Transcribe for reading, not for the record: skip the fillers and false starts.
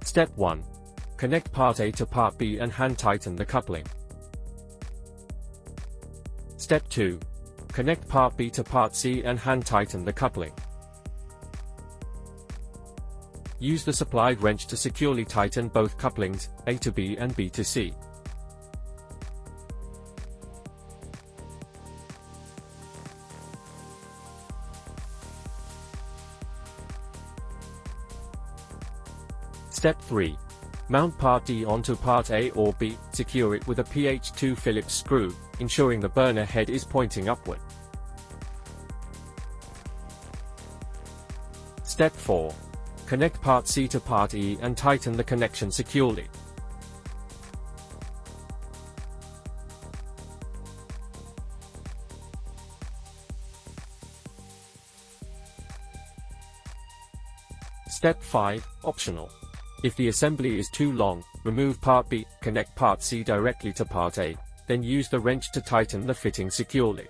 Step 1. Connect part A to part B and hand tighten the coupling. Step 2. Connect part B to part C and hand tighten the coupling. Use the supplied wrench to securely tighten both couplings, A to B and B to C. Step 3. Mount part D onto part A or B, secure it with a PH2 Phillips screw, ensuring the burner head is pointing upward. Step 4. Connect part C to part E and tighten the connection securely. Step 5, optional. If the assembly is too long, remove part B, connect part C directly to part A, then use the wrench to tighten the fitting securely.